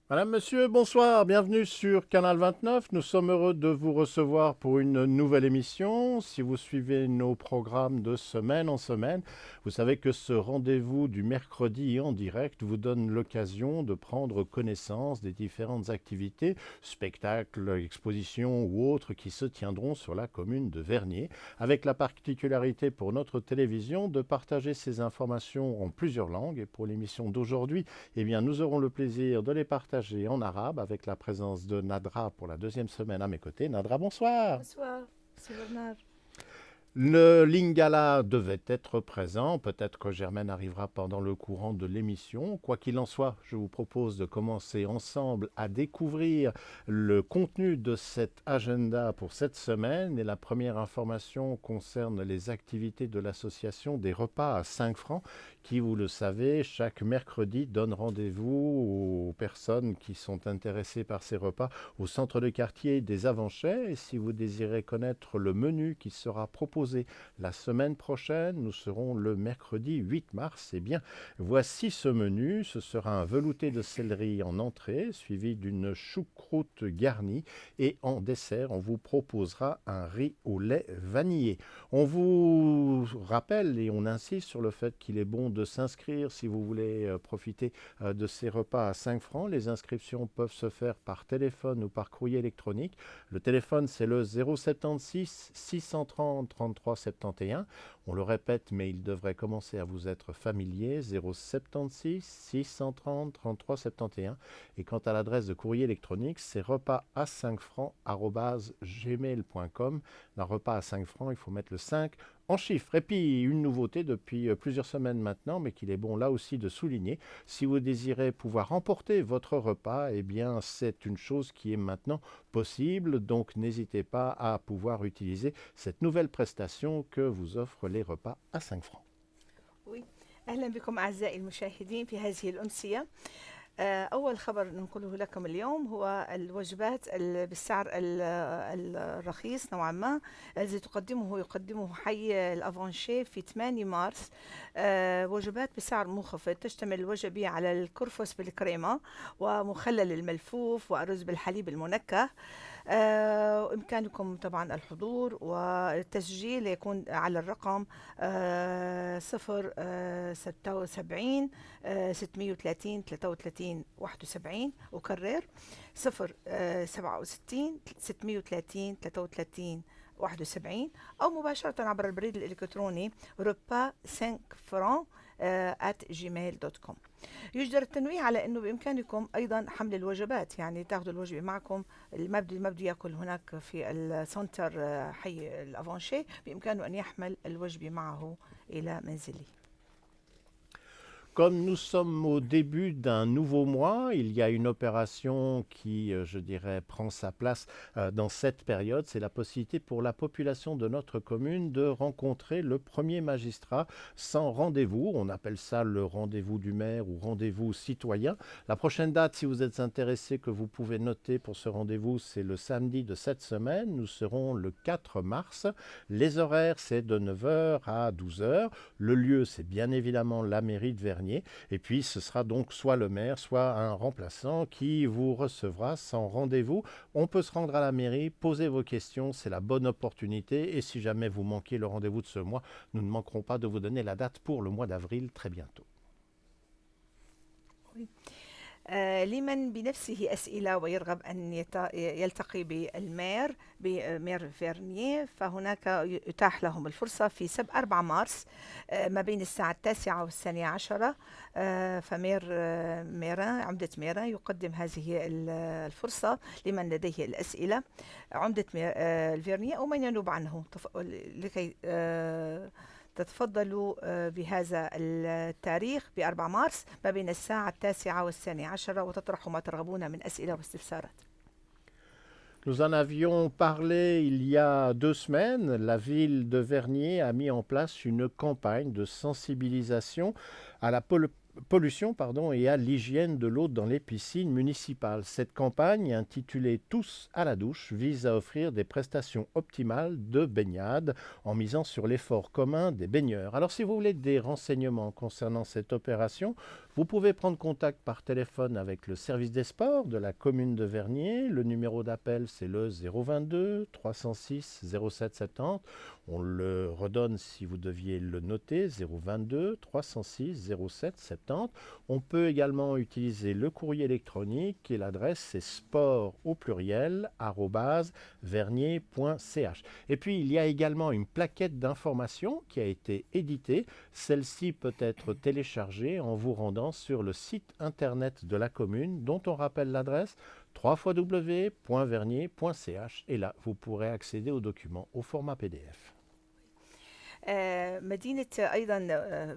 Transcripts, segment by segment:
Madame, monsieur, bonsoir, bienvenue sur Canal 29. Nous sommes heureux de vous recevoir pour une nouvelle émission. Si vous suivez nos programmes de semaine en semaine, vous savez que ce rendez-vous du mercredi en direct vous donne l'occasion de prendre connaissance des différentes activités, spectacles, expositions ou autres qui se tiendront sur la commune de Vernier, avec la particularité pour notre télévision de partager ces informations en plusieurs langues. Et pour l'émission d'aujourd'hui, eh bien, nous aurons le plaisir de les partager en arabe avec la présence de Nadra pour la deuxième semaine à mes côtés. Nadra, bonsoir. Bonsoir, c'est Bernard. Le Lingala devait être présent, peut-être que Germaine arrivera pendant le courant de l'émission. Quoi qu'il en soit, je vous propose de commencer ensemble à découvrir le contenu de cet agenda pour cette semaine. Et la première information concerne les activités de l'association des repas à 5 francs qui, vous le savez, chaque mercredi donne rendez-vous aux personnes qui sont intéressées par ces repas au centre de quartier des Avanchais. Et si vous désirez connaître le menu qui sera proposé la semaine prochaine, nous serons le mercredi 8 mars. Eh bien, voici ce menu. Ce sera un velouté de céleri en entrée, suivi d'une choucroute garnie. Et en dessert, on vous proposera un riz au lait vanillé. On vous rappelle et on insiste sur le fait qu'il est bon de s'inscrire si vous voulez profiter de ces repas à 5 francs. Les inscriptions peuvent se faire par téléphone ou par courrier électronique. Le téléphone, c'est le 076 630 33 71. On le répète, mais il devrait commencer à vous être familier, 076 630 33 71. Et quant à l'adresse de courrier électronique, c'est repas à 5 francs @gmail.com. Dans repas à 5 francs, il faut mettre le 5 en chiffres. Et puis, une nouveauté depuis plusieurs semaines maintenant, mais qu'il est bon là aussi de souligner, si vous désirez pouvoir emporter votre repas, eh bien, c'est une chose qui est maintenant possible. Donc, n'hésitez pas à pouvoir utiliser cette nouvelle prestation que vous offrent les repas à 5 francs. Oui. أهلا بكم أعزائي المشاهدين في هذه الأمسية. أول خبر ننقله لكم اليوم هو الوجبات بالسعر الرخيص نوعا ما الذي يقدمه حي الأفانشي في 8 مارس. وجبات بسعر منخفض تشتمل الوجبة على الكرفس بالكريمة ومخلل الملفوف وأرز بالحليب المنكه. إمكانكم طبعا الحضور والتسجيل يكون على الرقم 076 630 33 71. أكرر 067 630 33 71 أو مباشرة عبر البريد الإلكتروني repas 5 francs @gmail.com. يجدر التنويه على أنه بإمكانكم أيضا حمل الوجبات، يعني تاخذوا الوجبة معكم. المبدو يأكل هناك في السنتر حي الأفانشي، بإمكانه أن يحمل الوجبة معه إلى منزله. Comme nous sommes au début d'un nouveau mois, il y a une opération qui, je dirais, prend sa place dans cette période. C'est la possibilité pour la population de notre commune de rencontrer le premier magistrat sans rendez-vous. On appelle ça le rendez-vous du maire ou rendez-vous citoyen. La prochaine date, si vous êtes intéressé, que vous pouvez noter pour ce rendez-vous, c'est le samedi de cette semaine. Nous serons le 4 mars. Les horaires, c'est de 9 heures à 12 heures. Le lieu, c'est bien évidemment la mairie de Vernier. Et puis, ce sera donc soit le maire, soit un remplaçant qui vous recevra sans rendez-vous. On peut se rendre à la mairie, poser vos questions, c'est la bonne opportunité. Et si jamais vous manquez le rendez-vous de ce mois, nous ne manquerons pas de vous donner la date pour le mois d'avril très bientôt. Oui. لمن بنفسه أسئلة ويرغب أن يلتقي بالمير بمير فيرنيه، فهناك يتاح لهم الفرصة في 4 مارس ما بين الساعة 9 والثانية عشرة. فمير عمدة ميرا يقدم هذه الفرصة لمن لديه الأسئلة. عمدة الفيرنيه أو من ينوب عنه لكي تتفضلوا بهذا التاريخ ب4 مارس ما بين الساعة 9 والثانية عشرة وتطرحوا ما ترغبون من أسئلة واستفسارات. Nous en avions parlé il y a 2 semaines. La ville de Vernier a mis en place une campagne de sensibilisation à la pollution et à l'hygiène de l'eau dans les piscines municipales. Cette campagne, intitulée Tous à la douche, vise à offrir des prestations optimales de baignade en misant sur l'effort commun des baigneurs. Alors si vous voulez des renseignements concernant cette opération, Vous pouvez prendre contact par téléphone avec le service des sports de la commune de Vernier. Le numéro d'appel, c'est le 022 306 0770. On le redonne si vous deviez le noter, 022 306 0770. On peut également utiliser le courrier électronique et l'adresse c'est sport au pluriel @vernier.ch. Et puis il y a également une plaquette d'information qui a été éditée. Celle-ci peut être téléchargée en vous rendant sur le site internet de la commune dont on rappelle l'adresse www.vernier.ch et là vous pourrez accéder aux documents au format PDF. مدينة أيضا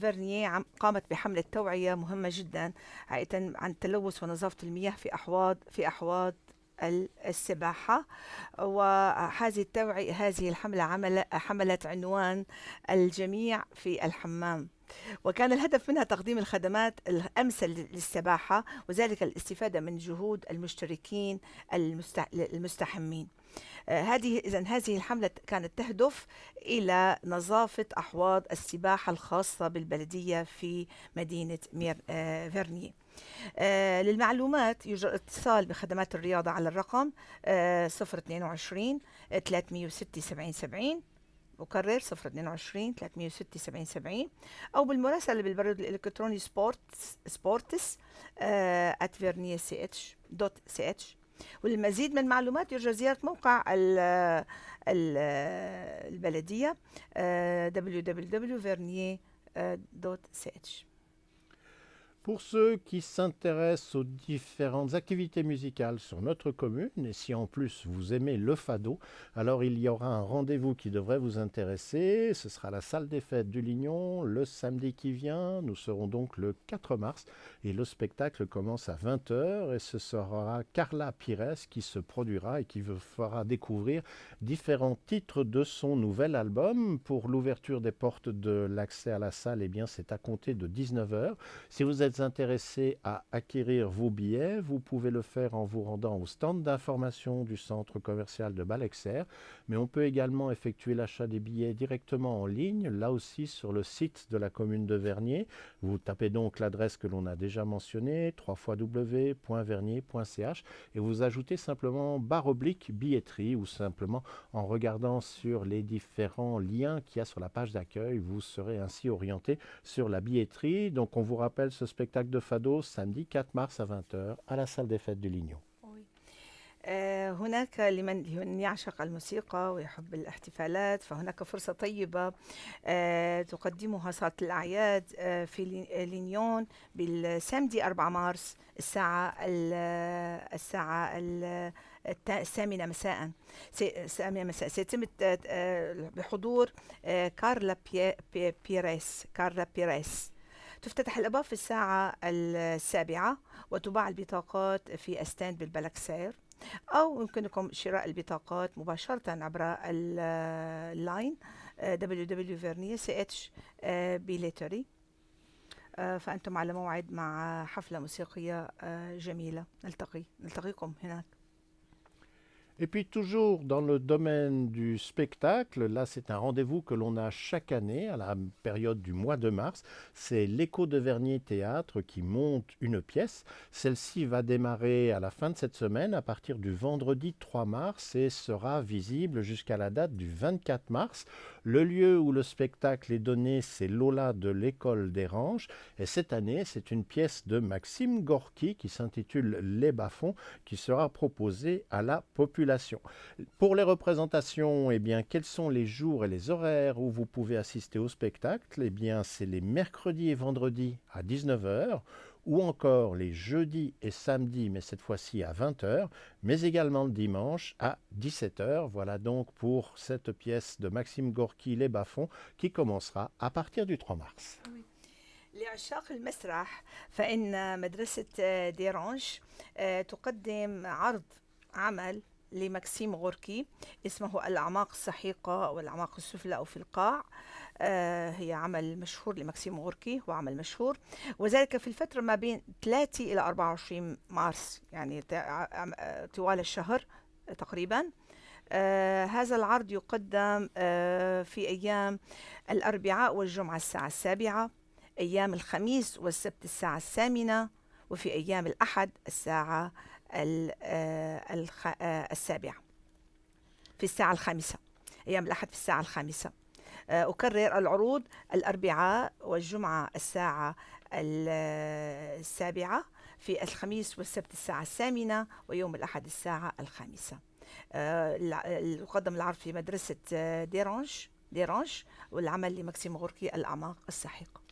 فيرنييه قامت بحملة توعية مهمة جدا عن التلوث ونظافة المياه في أحواض السباحة. وهذه التوعية هذه الحملة حملت عنوان الجميع في الحمام، وكان الهدف منها تقديم الخدمات الأمثل للسباحة وذلك الاستفادة من جهود المشتركين المستحمين. هذه الحملة كانت تهدف إلى نظافة أحواض السباحة الخاصة بالبلدية في مدينة فيرنييه. للمعلومات يرجى الاتصال بخدمات الرياضة على الرقم 022 306 7070. أكرر 022 306 7070 أو بالمراسلة بالبريد الإلكتروني sports@vernier.ch. وللمزيد من المعلومات يرجى زيارة موقع البلدية www.vernier.ch. Pour ceux qui s'intéressent aux différentes activités musicales sur notre commune, et si en plus vous aimez le fado, alors il y aura un rendez-vous qui devrait vous intéresser. Ce sera la salle des fêtes du Lignon le samedi qui vient. Nous serons donc le 4 mars et le spectacle commence à 20h et ce sera Carla Pires qui se produira et qui vous fera découvrir différents titres de son nouvel album. Pour l'ouverture des portes de l'accès à la salle, eh bien c'est à compter de 19h. Si vous êtes intéressé à acquérir vos billets, vous pouvez le faire en vous rendant au stand d'information du centre commercial de Balexer, mais on peut également effectuer l'achat des billets directement en ligne, là aussi sur le site de la commune de Vernier. Vous tapez donc l'adresse que l'on a déjà mentionnée, www.vernier.ch, et vous ajoutez simplement /billetterie ou simplement en regardant sur les différents liens qu'il y a sur la page d'accueil, vous serez ainsi orienté sur la billetterie. Donc on vous rappelle ce spectacle de fado samedi 4 mars à 20h à la salle des fêtes du Lignon. هناك لمن يعشق الموسيقى ويحب الاحتفالات فهناك فرصة طيبة تقدمها صالة الأعياد في لينيون بالسامدي 4 مارس الساعة 8 مساء. سيتم بحضور كارلا بيريس. تفتتح الأبواب في الساعة 7 وتباع البطاقات في أستاند بالبلاكسير، أو يمكنكم شراء البطاقات مباشرة عبر اللاين www.vernier.ch بيليتري. فأنتم على موعد مع حفلة موسيقية جميلة. نلتقيكم هناك. Et puis toujours dans le domaine du spectacle, là c'est un rendez-vous que l'on a chaque année à la période du mois de mars. C'est l'Écho de Vernier Théâtre qui monte une pièce. Celle-ci va démarrer à la fin de cette semaine à partir du vendredi 3 mars et sera visible jusqu'à la date du 24 mars. Le lieu où le spectacle est donné, c'est l'Aula de l'École des Ranges. Et cette année, c'est une pièce de Maxime Gorky qui s'intitule Les Bas-fonds qui sera proposée à la population. Pour les représentations, eh bien, quels sont les jours et les horaires où vous pouvez assister au spectacle? Eh bien, c'est les mercredis et vendredis à 19h, ou encore les jeudis et samedis, mais cette fois-ci à 20h, mais également le dimanche à 17h. Voilà donc pour cette pièce de Maxime Gorky, Les Bas-fonds, qui commencera à partir du 3 mars. لعشاق المسرح فإن مدرسة ديرانش تقدم عمل لمكسيم غوركي اسمه الأعماق السحيقة أو الأعماق السفلى أو في القاع. هي عمل مشهور لمكسيم غوركي، هو عمل مشهور، وذلك في الفترة ما بين 3 إلى 24 مارس، يعني طوال الشهر تقريبا. هذا العرض يقدم في أيام الأربعاء والجمعة الساعة 7، أيام الخميس والسبت الساعة 8، وفي أيام الأحد الساعة 7، في الساعة 5. أيام الأحد في الساعة 5. أكرر العروض: الأربعاء والجمعة الساعة 7، في الخميس والسبت الساعة 8، ويوم الأحد الساعة 5. يقدم العرض في مدرسة ديرانش، والعمل لماكسيم غوركي الأعماق الساحقة.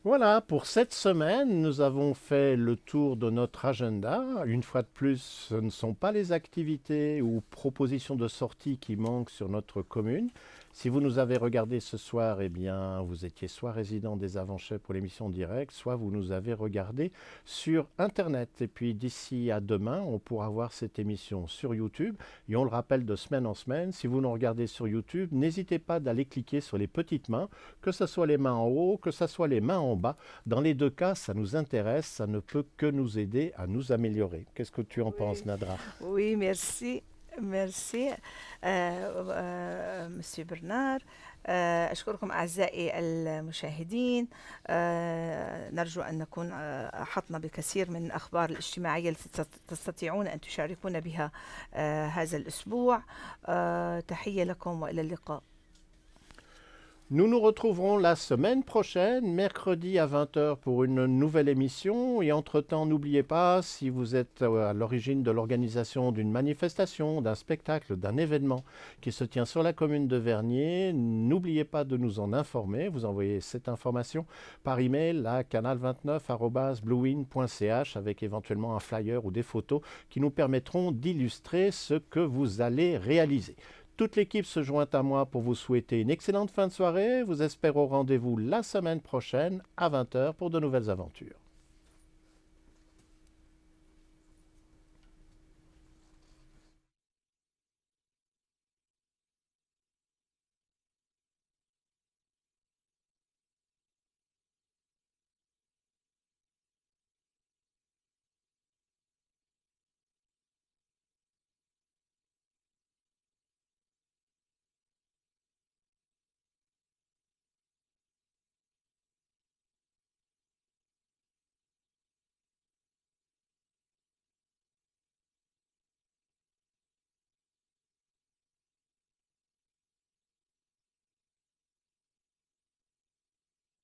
Voilà, pour cette semaine, nous avons fait le tour de notre agenda. Une fois de plus, ce ne sont pas les activités ou propositions de sortie qui manquent sur notre commune. Si vous nous avez regardé ce soir, eh bien, vous étiez soit résident des Avanchais pour l'émission directe, soit vous nous avez regardé sur Internet. Et puis d'ici à demain, on pourra voir cette émission sur YouTube. Et on le rappelle de semaine en semaine, si vous nous regardez sur YouTube, n'hésitez pas d'aller cliquer sur les petites mains, que ce soit les mains en haut, que ce soit les mains en bas. Dans les deux cas, ça nous intéresse, ça ne peut que nous aider à nous améliorer. Qu'est-ce que tu en penses, Nadra? Oui, merci. ميرسي مسيو برنار. أشكركم أعزائي المشاهدين. نرجو أن نكون أحطنا بكثير من الأخبار الاجتماعية التي تستطيعون أن تشاركون بها هذا الأسبوع. تحية لكم وإلى اللقاء. Nous nous retrouverons la semaine prochaine, mercredi à 20h pour une nouvelle émission. Et entre-temps, n'oubliez pas, si vous êtes à l'origine de l'organisation d'une manifestation, d'un spectacle, d'un événement qui se tient sur la commune de Vernier, n'oubliez pas de nous en informer. Vous envoyez cette information par email à canal29@bluewin.ch avec éventuellement un flyer ou des photos qui nous permettront d'illustrer ce que vous allez réaliser. Toute l'équipe se joint à moi pour vous souhaiter une excellente fin de soirée. Vous espère au rendez-vous la semaine prochaine à 20h pour de nouvelles aventures.